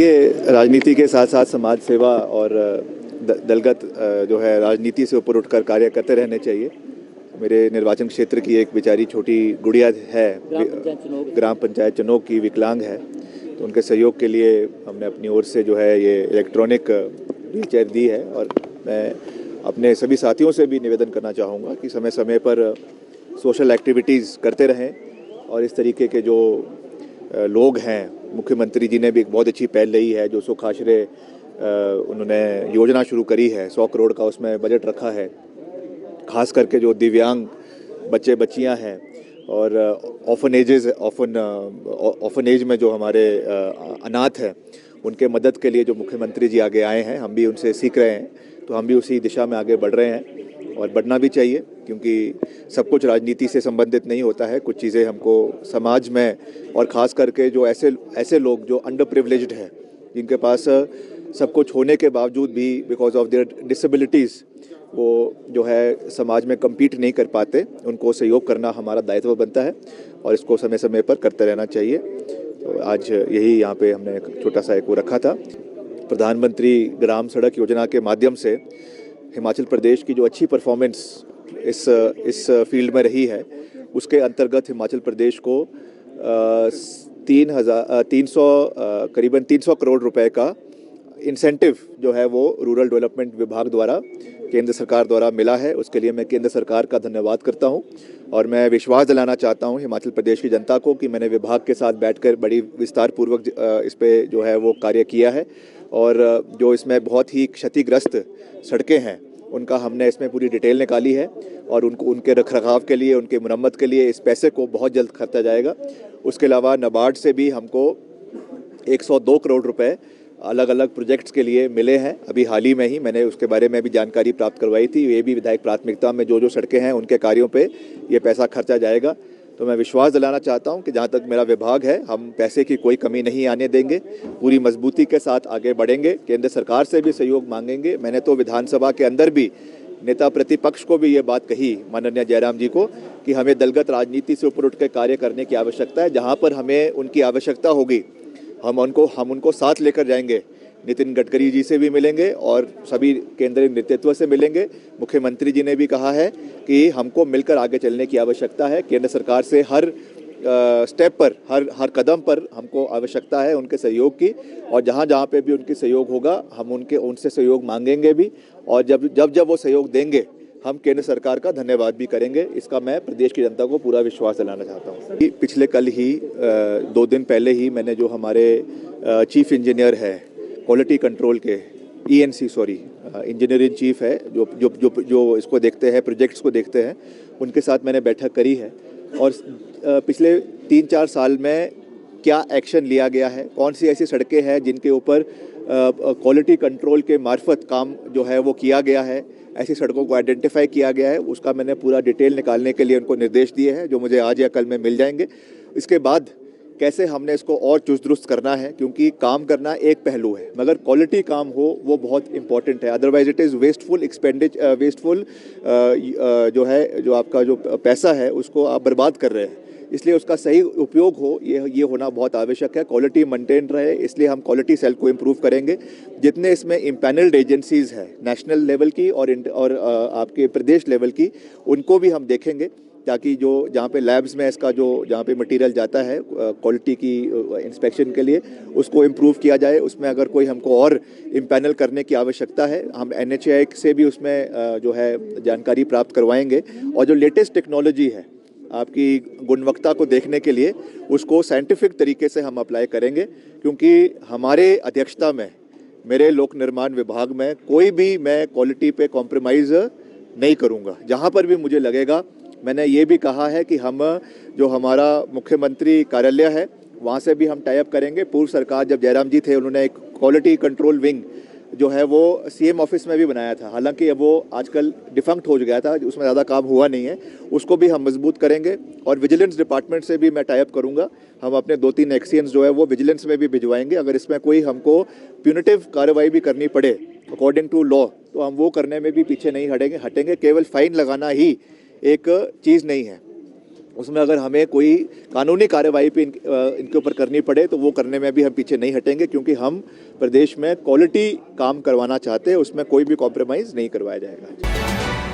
ये राजनीति के साथ साथ समाज सेवा और दलगत जो है राजनीति से ऊपर उठकर कार्य करते रहने चाहिए। मेरे निर्वाचन क्षेत्र की एक बेचारी छोटी गुड़िया है, ग्राम पंचायत चनोक की, विकलांग है, तो उनके सहयोग के लिए हमने अपनी ओर से जो है ये इलेक्ट्रॉनिक व्हीलचेयर दी है। और मैं अपने सभी साथियों से भी निवेदन करना चाहूँगा कि समय समय पर सोशल एक्टिविटीज़ करते रहें। और इस तरीके के जो लोग हैं, मुख्यमंत्री जी ने भी एक बहुत अच्छी पहल ली है, जो सुख आश्रय उन्होंने योजना शुरू करी है, 100 करोड़ का उसमें बजट रखा है। खास करके जो दिव्यांग बच्चे बच्चियां हैं और ऑफनेज में जो हमारे अनाथ हैं, उनके मदद के लिए जो मुख्यमंत्री जी आगे आए हैं, हम भी उनसे सीख रहे हैं, तो हम भी उसी दिशा में आगे बढ़ रहे हैं और बढ़ना भी चाहिए, क्योंकि सब कुछ राजनीति से संबंधित नहीं होता है। कुछ चीज़ें हमको समाज में, और ख़ास करके जो ऐसे लोग जो अंडर प्रिविलेज्ड हैं, जिनके पास सब कुछ होने के बावजूद भी बिकॉज ऑफ देयर डिसेबिलिटीज़ वो जो है समाज में कम्पीट नहीं कर पाते, उनको सहयोग करना हमारा दायित्व बनता है और इसको समय समय पर करते रहना चाहिए। तो आज यही यहाँ पे हमने एक छोटा सा एक वो रखा था। प्रधानमंत्री ग्राम सड़क योजना के माध्यम से हिमाचल प्रदेश की जो अच्छी परफॉर्मेंस इस फील्ड में रही है, उसके अंतर्गत हिमाचल प्रदेश को करीबन 300 करोड़ रुपए का इंसेंटिव जो है वो रूरल डेवलपमेंट विभाग द्वारा, केंद्र सरकार द्वारा मिला है। उसके लिए मैं केंद्र सरकार का धन्यवाद करता हूं और मैं विश्वास दिलाना चाहता हूं हिमाचल प्रदेश की जनता को कि मैंने विभाग के साथ बैठकर बड़ी विस्तार पूर्वक इस पे जो है वो कार्य किया है। और जो इसमें बहुत ही क्षतिग्रस्त सड़कें हैं, उनका हमने इसमें पूरी डिटेल निकाली है और उनके रखरखाव के लिए, उनके मुरम्मत के लिए इस पैसे को बहुत जल्द खर्चा जाएगा। उसके अलावा नाबार्ड से भी हमको 102 करोड़ रुपए अलग अलग प्रोजेक्ट्स के लिए मिले हैं। अभी हाल ही में ही मैंने उसके बारे में भी जानकारी प्राप्त करवाई थी। ये भी विधायक प्राथमिकता में जो सड़कें हैं उनके कार्यों पे ये पैसा खर्चा जाएगा। तो मैं विश्वास दिलाना चाहता हूं कि जहां तक मेरा विभाग है, हम पैसे की कोई कमी नहीं आने देंगे, पूरी मजबूती के साथ आगे बढ़ेंगे, केंद्र सरकार से भी सहयोग मांगेंगे। मैंने तो विधानसभा के अंदर भी नेता प्रतिपक्ष को भी ये बात कही, माननीय जयराम जी को, कि हमें दलगत राजनीति से ऊपर उठकर कार्य करने की आवश्यकता है। जहाँ पर हमें उनकी आवश्यकता होगी हम उनको साथ लेकर जाएंगे। नितिन गडकरी जी से भी मिलेंगे और सभी केंद्रीय नेतृत्व से मिलेंगे। मुख्यमंत्री जी ने भी कहा है कि हमको मिलकर आगे चलने की आवश्यकता है। केंद्र सरकार से हर स्टेप पर, हर कदम पर हमको आवश्यकता है उनके सहयोग की, और जहाँ जहाँ पे भी उनकी सहयोग होगा हम उनसे सहयोग मांगेंगे भी। और जब वो सहयोग देंगे, हम केंद्र सरकार का धन्यवाद भी करेंगे। इसका मैं प्रदेश की जनता को पूरा विश्वास दिलाना चाहता हूँ। पिछले कल ही 2 दिन पहले ही मैंने जो हमारे चीफ इंजीनियर है क्वालिटी कंट्रोल के, इंजीनियर इन चीफ है, जो इसको देखते हैं, प्रोजेक्ट्स को देखते हैं, उनके साथ मैंने बैठक करी है। और पिछले 3-4 साल में क्या एक्शन लिया गया है, कौन सी ऐसी सड़कें हैं जिनके ऊपर क्वालिटी कंट्रोल के मार्फत काम जो है वो किया गया है, ऐसी सड़कों को आइडेंटिफाई किया गया है, उसका मैंने पूरा डिटेल निकालने के लिए उनको निर्देश दिए हैं, जो मुझे आज या कल में मिल जाएंगे। इसके बाद कैसे हमने इसको और चुस्त दुरुस्त करना है, क्योंकि काम करना एक पहलू है, मगर क्वालिटी काम हो वो बहुत इंपॉर्टेंट है। अदरवाइज इट इज़ वेस्टफुल जो आपका जो पैसा है उसको आप बर्बाद कर रहे हैं। इसलिए उसका सही उपयोग हो, ये होना बहुत आवश्यक है। क्वालिटी मेंटेन रहे, इसलिए हम क्वालिटी सेल को इम्प्रूव करेंगे। जितने इसमें इम्पैनल्ड एजेंसीज़ हैं नेशनल लेवल की और आपके प्रदेश लेवल की, उनको भी हम देखेंगे, ताकि जहाँ पे लैब्स में इसका जहाँ पे मटेरियल जाता है क्वालिटी की इंस्पेक्शन के लिए, उसको इम्प्रूव किया जाए। उसमें अगर कोई हमको और इम्पैनल करने की आवश्यकता है, हम NHAI से भी उसमें जो है जानकारी प्राप्त करवाएंगे। और जो लेटेस्ट टेक्नोलॉजी है आपकी गुणवत्ता को देखने के लिए, उसको साइंटिफिक तरीके से हम अप्लाई करेंगे, क्योंकि हमारे अध्यक्षता में, मेरे लोक निर्माण विभाग में कोई भी मैं क्वालिटी पे कॉम्प्रोमाइज़ नहीं करूँगा। जहाँ पर भी मुझे लगेगा, मैंने ये भी कहा है कि हम जो हमारा मुख्यमंत्री कार्यालय है वहाँ से भी हम टाई अप करेंगे। पूर्व सरकार जब जयराम जी थे, उन्होंने एक क्वालिटी कंट्रोल विंग जो है वो CM ऑफिस में भी बनाया था, हालांकि अब वो आजकल डिफंक्ट हो गया था, उसमें ज़्यादा काम हुआ नहीं है। उसको भी हम मजबूत करेंगे। और विजिलेंस डिपार्टमेंट से भी मैं टाई अप करूँगा। हम अपने 2-3 एक्सियंस जो है वो विजिलेंस में भी भिजवाएंगे। अगर इसमें कोई हमको प्यूनिटिव कार्रवाई भी करनी पड़े अकॉर्डिंग टू लॉ, तो हम वो करने में भी पीछे नहीं हटेंगे। केवल फाइन लगाना ही एक चीज़ नहीं है। उसमें अगर हमें कोई कानूनी कार्रवाई पे इनके ऊपर करनी पड़े तो वो करने में भी हम पीछे नहीं हटेंगे, क्योंकि हम प्रदेश में क्वालिटी काम करवाना चाहते हैं, उसमें कोई भी कॉम्प्रोमाइज़ नहीं करवाया जाएगा।